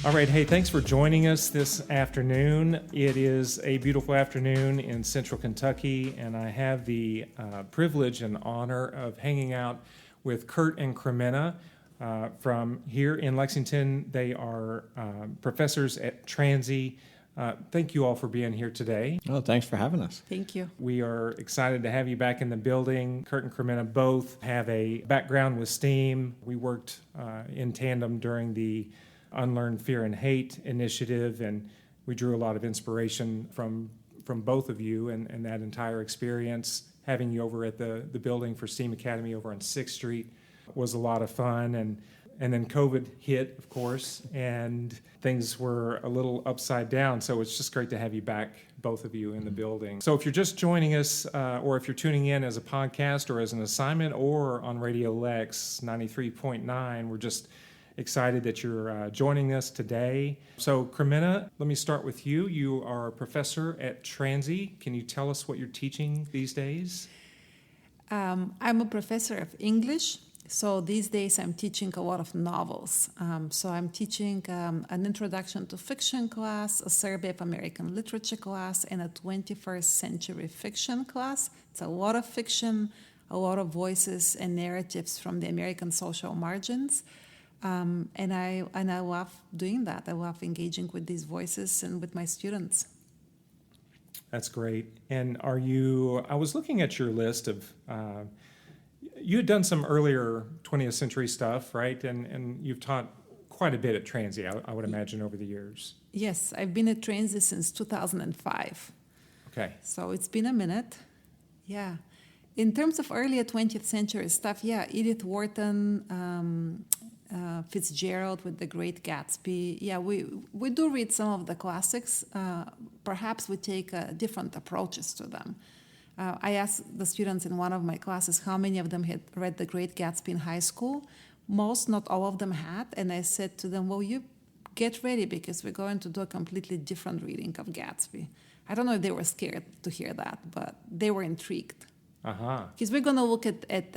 All right, hey, thanks for joining us this afternoon. It is a beautiful afternoon in central Kentucky, and I have the privilege and honor of hanging out with Kurt and Kremena from here in Lexington. They are professors at Transy. Thank you all for being here today. Oh, thanks for having us. Thank you. We are excited to have you back in the building. Kurt and Kremena both have a background with STEAM. We worked in tandem during the Unlearn Fear and Hate initiative, and we drew a lot of inspiration from both of you and that entire experience. Having you over at the building for STEAM Academy over on 6th Street was a lot of fun, and then COVID hit, of course, and things were a little upside down, so it's just great to have you back, both of you, in the building. So if you're just joining us, or if you're tuning in as a podcast or as an assignment or on Radio Lex 93.9, we're just excited that you're joining us today. So, Kremena, let me start with you. You are a professor at Transy. Can you tell us what you're teaching these days? I'm a professor of English, so these days I'm teaching a lot of novels. So I'm teaching an introduction to fiction class, a survey of American literature class, and a 21st century fiction class. It's a lot of fiction, a lot of voices and narratives from the American social margins. And I love doing that. I love engaging with these voices and with my students. That's great. And I was looking at your list of, you had done some earlier 20th century stuff, right? And you've taught quite a bit at Transy, I would imagine, over the years. Yes, I've been at Transy since 2005. Okay. So it's been a minute. Yeah. In terms of earlier 20th century stuff, yeah, Edith Wharton, Fitzgerald with The Great Gatsby. Yeah, we do read some of the classics. Perhaps we take different approaches to them. I asked the students in one of my classes how many of them had read The Great Gatsby in high school. Most, not all of them had. And I said to them, well, you get ready because we're going to do a completely different reading of Gatsby. I don't know if they were scared to hear that, but they were intrigued. Because we're going to look at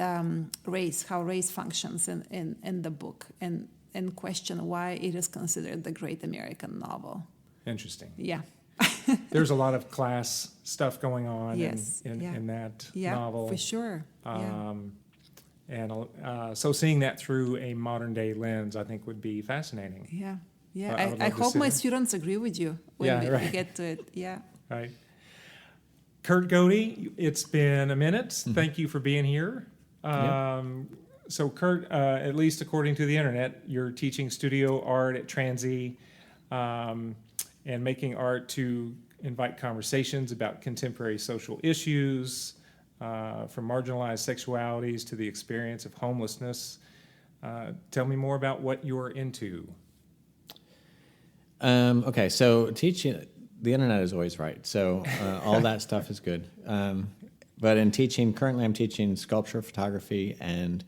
race, how race functions in the book, and question why it is considered the great American novel. Interesting. Yeah. There's a lot of class stuff going on yes. in that novel. Yeah, for sure. And so seeing that through a modern day lens, I think, would be fascinating. Yeah. I hope my students agree with you when we get to it. Yeah. Right. Kurt Godey, it's been a minute. Mm-hmm. Thank you for being here. So Kurt, at least according to the internet, you're teaching studio art at Transy and making art to invite conversations about contemporary social issues, from marginalized sexualities to the experience of homelessness. Tell me more about what you're into. Okay, so teaching... The internet is always right, so all that stuff is good. But in teaching, currently I'm teaching sculpture, photography, and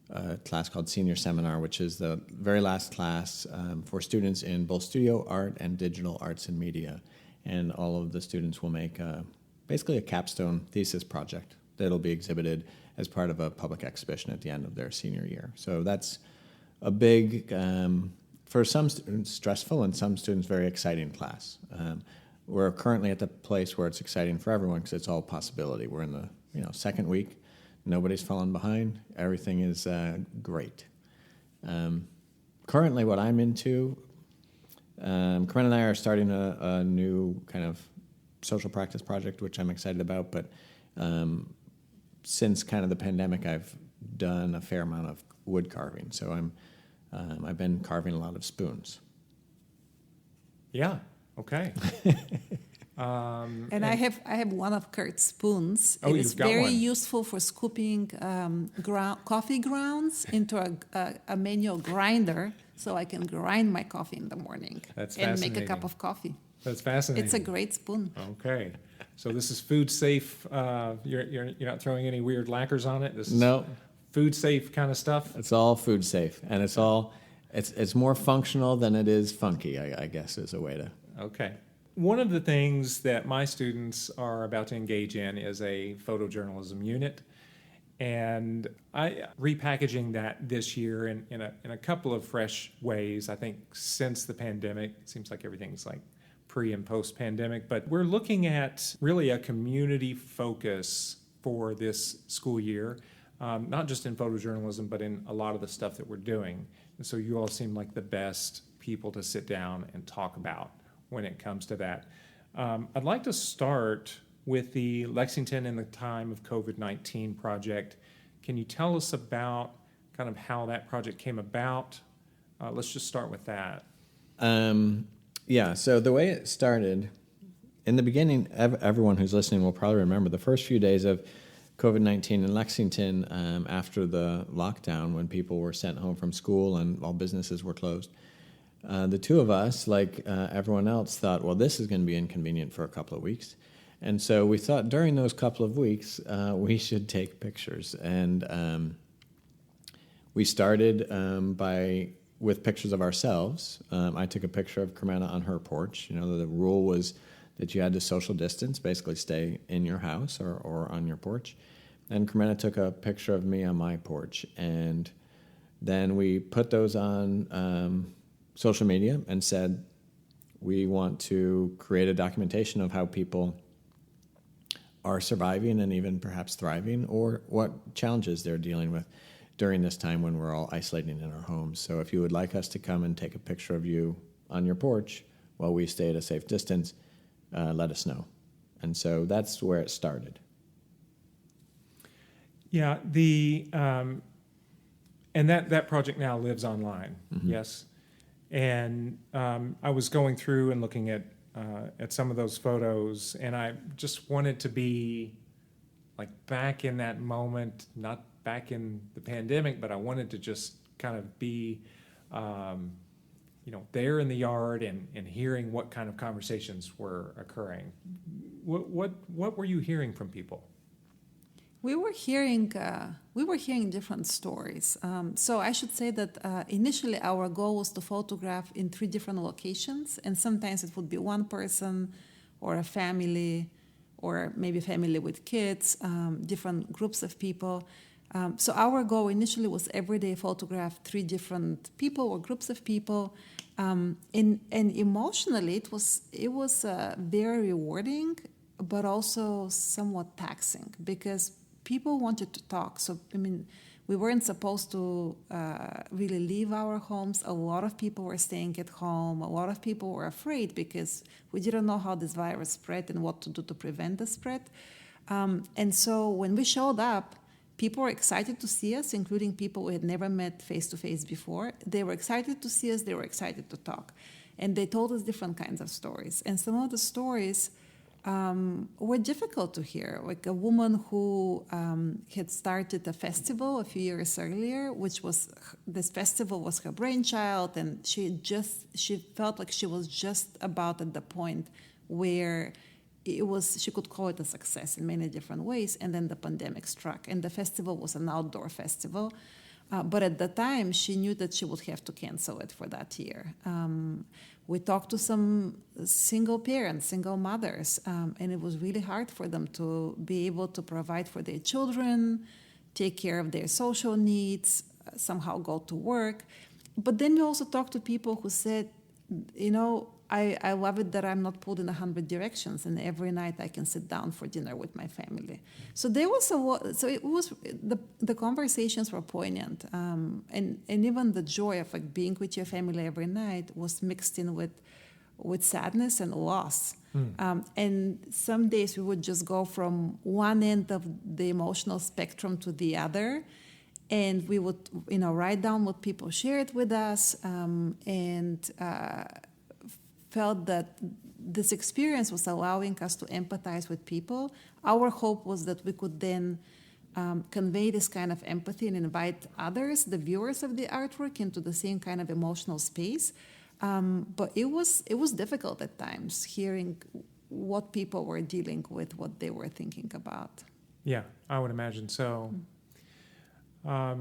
a class called Senior Seminar, which is the very last class for students in both studio art and digital arts and media. And all of the students will make basically a capstone thesis project that'll be exhibited as part of a public exhibition at the end of their senior year. So that's a big... for some students, stressful, and some students, very exciting class. We're currently at the place where it's exciting for everyone because it's all possibility. We're in the second week. Nobody's fallen behind. Everything is great. Currently, what I'm into, Kremena and I are starting a new kind of social practice project, which I'm excited about. But since kind of the pandemic, I've done a fair amount of wood carving. So I've been carving a lot of spoons. Yeah. Okay. And I have one of Kurt's spoons. Oh, it is you've got very one. useful for scooping coffee grounds into a manual grinder, so I can grind my coffee in the morning and make a cup of coffee. That's fascinating. It's a great spoon. Okay. So this is food safe. You're not throwing any weird lacquers on it? This is No. Food safe kind of stuff? It's all food safe, and it's more functional than it is funky, I guess, is a way to... Okay. One of the things that my students are about to engage in is a photojournalism unit. And I repackaging that this year in a couple of fresh ways. I think since the pandemic, it seems like everything's like pre and post pandemic, but we're looking at really a community focus for this school year, not just in photojournalism, but in a lot of the stuff that we're doing. And so you all seem like the best people to sit down and talk about when it comes to that. I'd like to start with the Lexington in the Time of COVID-19 project. Can you tell us about kind of how that project came about? Let's just start with that. Yeah, so the way it started, in the beginning, everyone who's listening will probably remember the first few days of COVID-19 in Lexington after the lockdown, when people were sent home from school and all businesses were closed. The two of us, like everyone else, thought, well, this is going to be inconvenient for a couple of weeks. And so we thought during those couple of weeks, we should take pictures. And we started with pictures of ourselves. I took a picture of Kremena on her porch. You know, the rule was that you had to social distance, basically stay in your house or on your porch. And Kremena took a picture of me on my porch. And then we put those on social media and said, we want to create a documentation of how people are surviving and even perhaps thriving, or what challenges they're dealing with during this time when we're all isolating in our homes. So if you would like us to come and take a picture of you on your porch while we stay at a safe distance, let us know. And so that's where it started. Yeah, and that project now lives online, yes. And I was going through and looking at some of those photos, and I just wanted to be like back in that moment, not back in the pandemic, but I wanted to just kind of be, there in the yard and hearing what kind of conversations were occurring. What were you hearing from people? We were hearing different stories. So I should say that initially our goal was to photograph in 3 different locations, and sometimes it would be one person or a family, or maybe family with kids, different groups of people. So our goal initially was every day photograph 3 different people or groups of people, and emotionally it was very rewarding, but also somewhat taxing, because people wanted to talk. So, I mean, we weren't supposed to really leave our homes. A lot of people were staying at home. A lot of people were afraid because we didn't know how this virus spread and what to do to prevent the spread. And so when we showed up, people were excited to see us, including people we had never met face-to-face before. They were excited to see us. They were excited to talk. And they told us different kinds of stories. And some of the stories were difficult to hear, like a woman who had started a festival a few years earlier, this festival was her brainchild, and she felt like she was just about at the point where she could call it a success in many different ways, and then the pandemic struck, and the festival was an outdoor festival. But at the time, she knew that she would have to cancel it for that year. We talked to some single parents, single mothers, and it was really hard for them to be able to provide for their children, take care of their social needs, somehow go to work. But then we also talked to people who said, I love it that I'm not pulled in 100 directions, and every night I can sit down for dinner with my family. So there was the conversations were poignant, and even the joy of like being with your family every night was mixed in with sadness and loss. And some days we would just go from one end of the emotional spectrum to the other, and we would write down what people shared with us, and felt that this experience was allowing us to empathize with people. Our hope was that we could then convey this kind of empathy and invite others, the viewers of the artwork, into the same kind of emotional space. But it was difficult at times, hearing what people were dealing with, what they were thinking about. Yeah, I would imagine so. I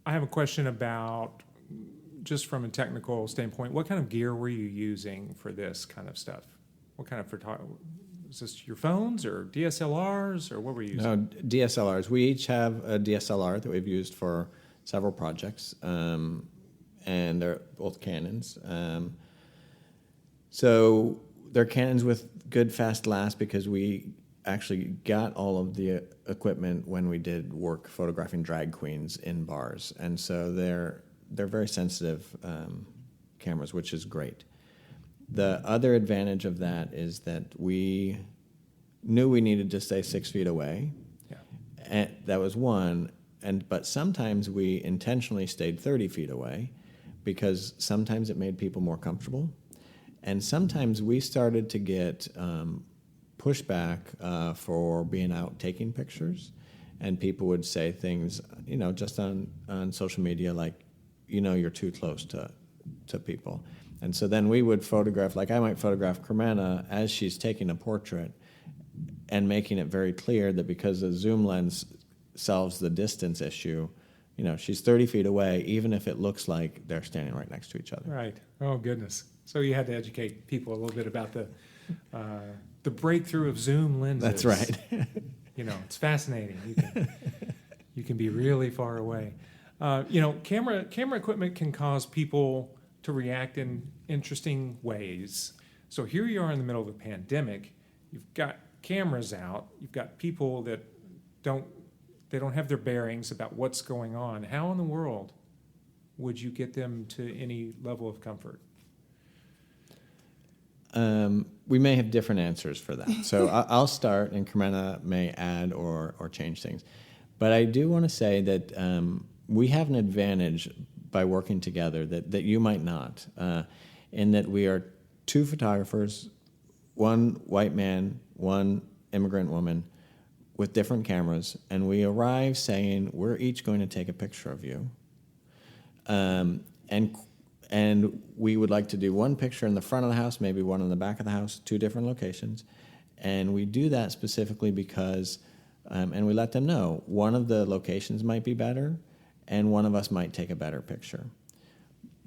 have a question about, just from a technical standpoint, what kind of gear were you using for this kind of stuff? What kind of is this your phones or DSLRs or what were you using? No, DSLRs. We each have a DSLR that we've used for several projects, and they're both Canons. So they're Canons with good fast last because we actually got all of the equipment when we did work photographing drag queens in bars, and so they're very sensitive cameras, which is great. The other advantage of that is that we knew we needed to stay 6 feet away. Yeah. And that was one. But sometimes we intentionally stayed 30 feet away because sometimes it made people more comfortable. And sometimes we started to get pushback for being out taking pictures. And people would say things, just on social media like, you're too close to people. And so then we would photograph, like I might photograph Kremena as she's taking a portrait and making it very clear that because the zoom lens solves the distance issue, she's 30 feet away, even if it looks like they're standing right next to each other. Right. Oh, goodness. So you had to educate people a little bit about the breakthrough of zoom lenses. That's right. It's fascinating. You can be really far away. Camera equipment can cause people to react in interesting ways. So here you are in the middle of a pandemic. You've got cameras out. You've got people that don't have their bearings about what's going on. How in the world would you get them to any level of comfort? We may have different answers for that. So I'll start, and Kremena may add or change things. But I do want to say that we have an advantage by working together that you might not, in that we are two photographers, one white man, one immigrant woman, with different cameras, and we arrive saying, we're each going to take a picture of you. And we would like to do one picture in the front of the house, maybe one in the back of the house, two different locations. And we do that specifically because, and we let them know, one of the locations might be better, and one of us might take a better picture.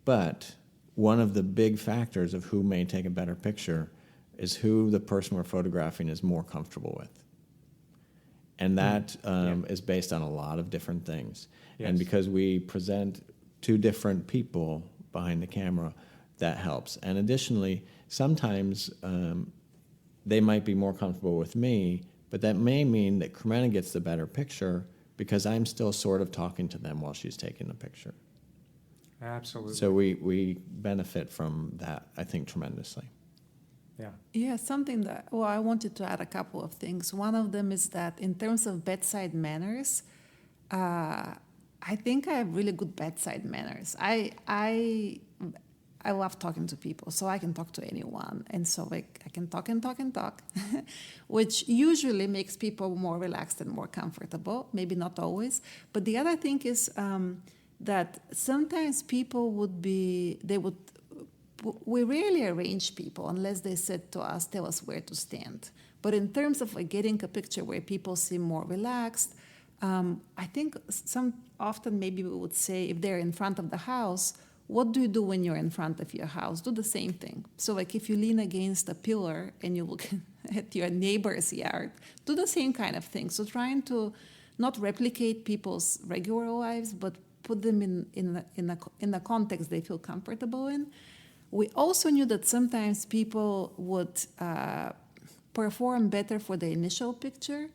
But one of the big factors of who may take a better picture is who the person we're photographing is more comfortable with. And that is based on a lot of different things. Yes. And because we present two different people behind the camera, that helps. And additionally, sometimes they might be more comfortable with me, but that may mean that Kremena gets the better picture because I'm still sort of talking to them while she's taking the picture. Absolutely. So we benefit from that, I think, tremendously. Yeah, something that, I wanted to add a couple of things. One of them is that in terms of bedside manners, I think I have really good bedside manners. I love talking to people, so I can talk to anyone. And so I can talk and talk and talk, which usually makes people more relaxed and more comfortable, maybe not always. But the other thing is that sometimes people we rarely arrange people unless they said to us, tell us where to stand. But in terms of getting a picture where people seem more relaxed, I think often maybe we would say if they're in front of the house, what do you do when you're in front of your house? Do the same thing. So if you lean against a pillar and you look at your neighbor's yard, do the same kind of thing. So trying to not replicate people's regular lives, but put them in a context they feel comfortable in. We also knew that sometimes people would perform better for the initial picture,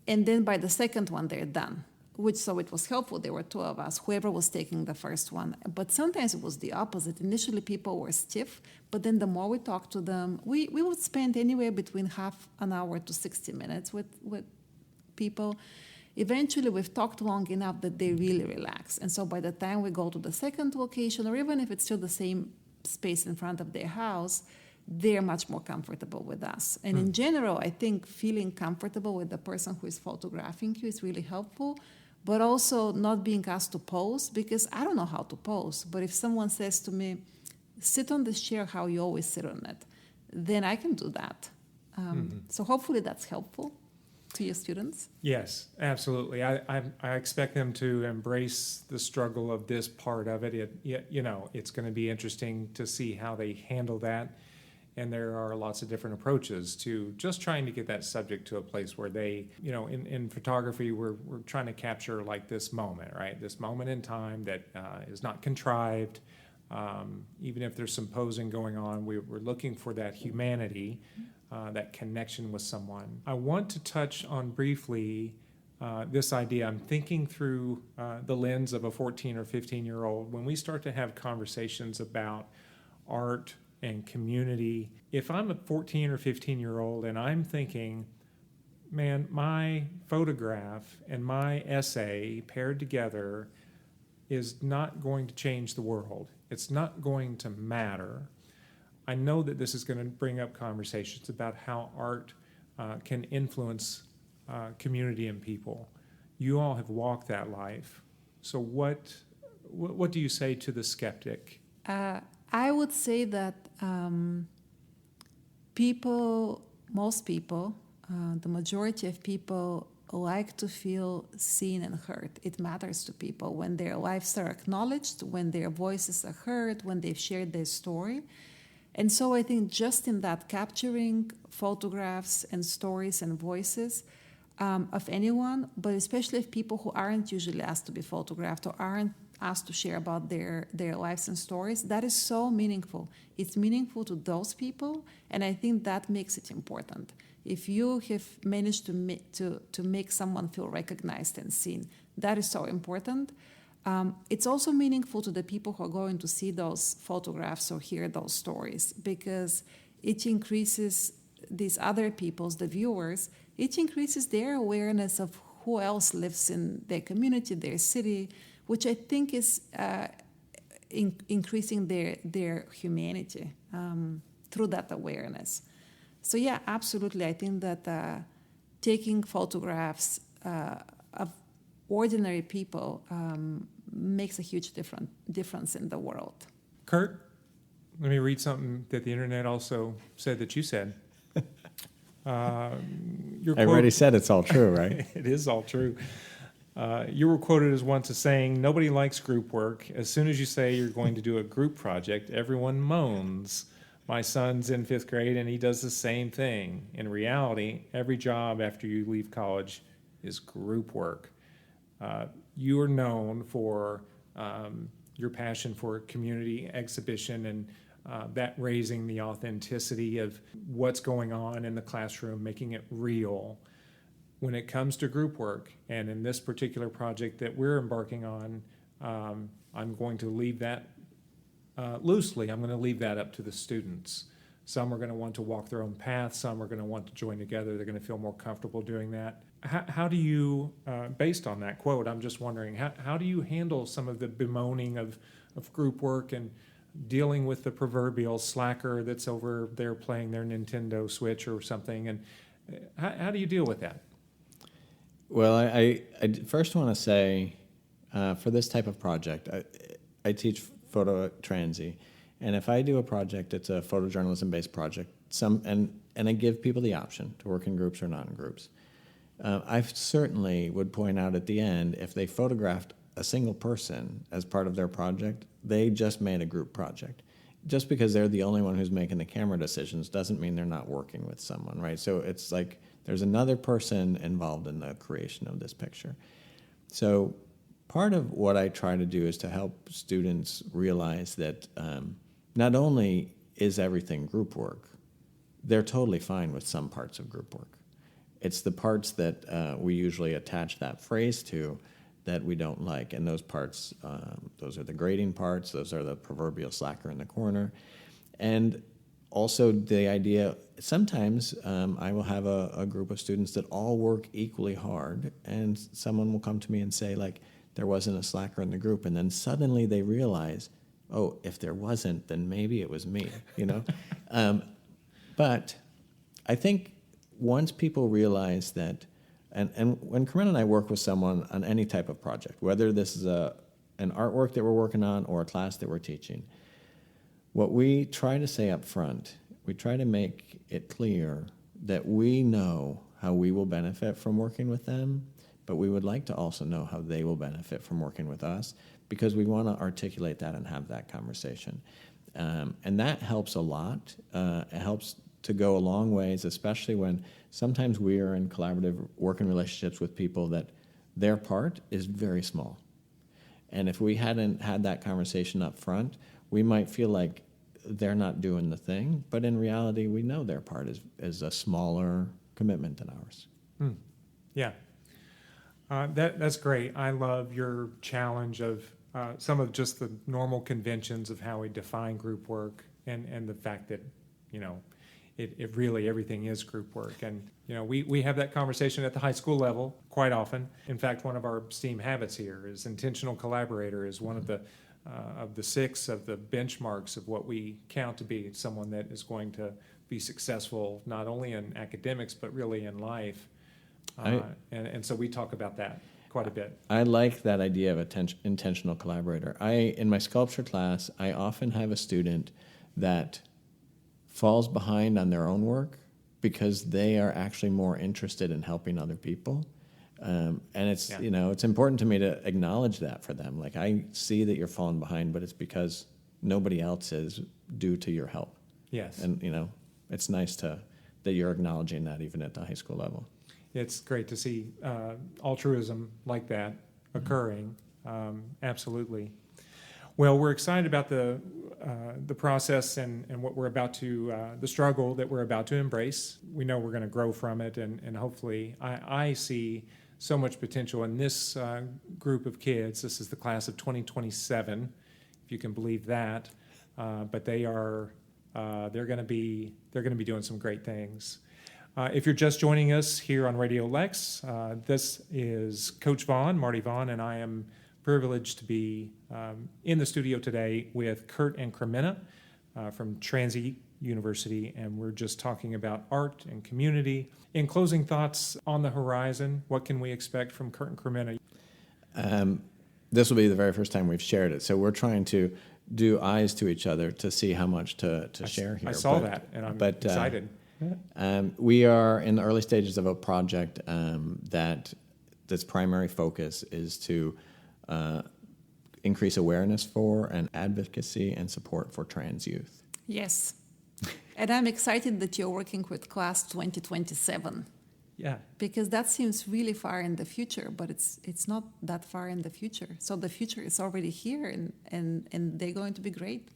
and then by the second one, they're done. So it was helpful. There were two of us, whoever was taking the first one. But sometimes it was the opposite. Initially, people were stiff, but then the more we talked to them, we would spend anywhere between half an hour to 60 minutes with people. Eventually, we've talked long enough that they really relax. And so by the time we go to the second location, or even if it's still the same space in front of their house, they're much more comfortable with us. And in general, I think feeling comfortable with the person who is photographing you is really helpful, but also not being asked to pose, because I don't know how to pose. But if someone says to me, sit on this chair how you always sit on it, then I can do that. So hopefully that's helpful to your students. Yes, absolutely. I expect them to embrace the struggle of this part of it. It's going to be interesting to see how they handle that. And there are lots of different approaches to just trying to get that subject to a place where they, in photography, we're trying to capture like this moment, right? This moment in time that is not contrived. Even if there's some posing going on, we're looking for that humanity, that connection with someone. I want to touch on briefly this idea. I'm thinking through the lens of a 14 or 15-year-old. When we start to have conversations about art and community, if I'm a 14 or 15-year-old and I'm thinking, man, my photograph and my essay paired together is not going to change the world. It's not going to matter. I know that this is going to bring up conversations about how art can influence community and people. You all have walked that life. So what do you say to the skeptic? I would say that most people, the majority of people like to feel seen and heard. It matters to people when their lives are acknowledged, when their voices are heard, when they've shared their story. And so I think just in that, capturing photographs and stories and voices of anyone, but especially of people who aren't usually asked to be photographed or aren't asked to share about their lives and stories, that is so meaningful. It's meaningful to those people, and I think that makes it important. If you have managed to make someone feel recognized and seen, that is so important. It's also meaningful to the people who are going to see those photographs or hear those stories, because it increases these other people's, the viewers, it increases their awareness of who else lives in their community, their city, which I think is increasing their humanity through that awareness. So yeah, absolutely. I think that taking photographs of ordinary people makes a huge difference in the world. Kurt, let me read something that the internet also said that you said. I already said it's all true, right? It is all true. You were quoted as once as saying, "Nobody likes group work. As soon as you say you're going to do a group project, everyone moans. My son's in 5th grade and he does the same thing. In reality, every job after you leave college is group work." You are known for your passion for community exhibition and that raising the authenticity of what's going on in the classroom, making it real. When it comes to group work, and in this particular project that we're embarking on, I'm going to leave that loosely. I'm going to leave that up to the students. Some are going to want to walk their own path. Some are going to want to join together. They're going to feel more comfortable doing that. How do you, based on that quote, I'm just wondering, how do you handle some of the bemoaning of group work and dealing with the proverbial slacker that's over there playing their Nintendo Switch or something? And how do you deal with that? Well, I first want to say, for this type of project, I teach photo transy, and if I do a project, it's a photojournalism-based project. And I give people the option to work in groups or not in groups. I certainly would point out at the end, if they photographed a single person as part of their project, they just made a group project. Just because they're the only one who's making the camera decisions doesn't mean they're not working with someone, right? So it's like there's another person involved in the creation of this picture. So part of what I try to do is to help students realize that not only is everything group work, they're totally fine with some parts of group work. It's the parts that we usually attach that phrase to that we don't like. And those parts, those are the grading parts, those are the proverbial slacker in the corner. And also the idea, sometimes I will have a group of students that all work equally hard, and someone will come to me and say, like, there wasn't a slacker in the group, and then suddenly they realize, oh, if there wasn't, then maybe it was me, you know? But I think once people realize that, and when Kremena and I work with someone on any type of project, whether this is an artwork that we're working on or a class that we're teaching, what we try to say up front, we try to make it clear that we know how we will benefit from working with them, but we would like to also know how they will benefit from working with us, because we want to articulate that and have that conversation. And that helps a lot. It helps to go a long ways, especially when sometimes we are in collaborative working relationships with people that their part is very small. And if we hadn't had that conversation up front, we might feel like they're not doing the thing, but in reality, we know their part is a smaller commitment than ours. Yeah. That's great. I love your challenge of some of just the normal conventions of how we define group work and the fact that, it really, everything is group work. And, we have that conversation at the high school level quite often. In fact, one of our STEAM habits here is intentional collaborator is one of the 6 of the benchmarks of what we count to be someone that is going to be successful, not only in academics, but really in life. And so we talk about that quite a bit. I like that idea of intentional collaborator. In my sculpture class, I often have a student that falls behind on their own work because they are actually more interested in helping other people. And it's, it's important to me to acknowledge that for them. Like, I see that you're falling behind, but it's because nobody else is due to your help. Yes. And, it's nice that you're acknowledging that even at the high school level. It's great to see altruism like that occurring. Absolutely. Well, we're excited about the process and what we're about to, the struggle that we're about to embrace. We know we're going to grow from it, and hopefully I see so much potential in this group of kids. This is the class of 2027, if you can believe that. But they're going to be doing some great things. If you're just joining us here on Radio Lex, this is Coach Vaughan, Marty Vaughan, and I am privileged to be in the studio today with Kurt and Kremena from Transylvania University, and we're just talking about art and community. In closing thoughts on the horizon, what can we expect from Kurt and Kremena? This will be the very first time we've shared it, so we're trying to do eyes to each other to see how much to share here. I saw that, and I'm excited. We are in the early stages of a project that its primary focus is to increase awareness for and advocacy and support for trans youth. Yes. And I'm excited that you're working with class 2027. Yeah. Because that seems really far in the future, but it's not that far in the future. So the future is already here, and they're going to be great.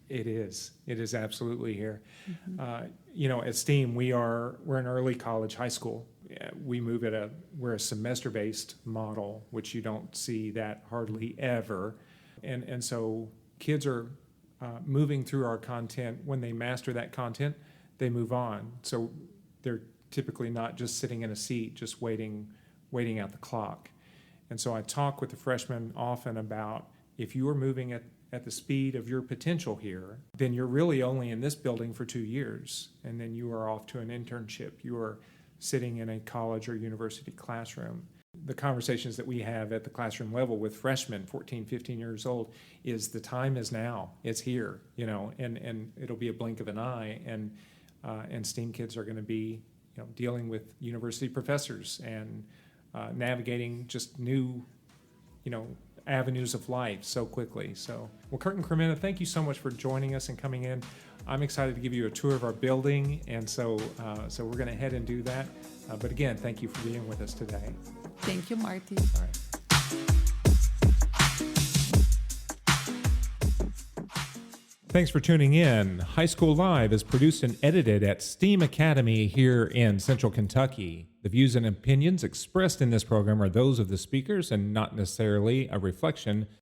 It is. It is absolutely here. At STEAM, we're an early college high school. We move we're a semester-based model, which you don't see that hardly ever. And so kids are moving through our content. When they master that content, they move on. So they're typically not just sitting in a seat, just waiting out the clock. And so I talk with the freshmen often about, if you are moving at the speed of your potential here, then you're really only in this building for 2 years, and then you are off to an internship. You are sitting in a college or university classroom. The conversations that we have at the classroom level with freshmen, 14, 15 years old, is the time is now. It's here, and it'll be a blink of an eye, and STEAM kids are going to be, dealing with university professors and navigating just new, avenues of life so quickly. So, well, Kurt and Kremena, thank you so much for joining us and coming in. I'm excited to give you a tour of our building, and so we're going to head and do that. But again, thank you for being with us today. Thank you, Marty. All right. Thanks for tuning in. High School Live is produced and edited at STEAM Academy here in Central Kentucky. The views and opinions expressed in this program are those of the speakers and not necessarily a reflection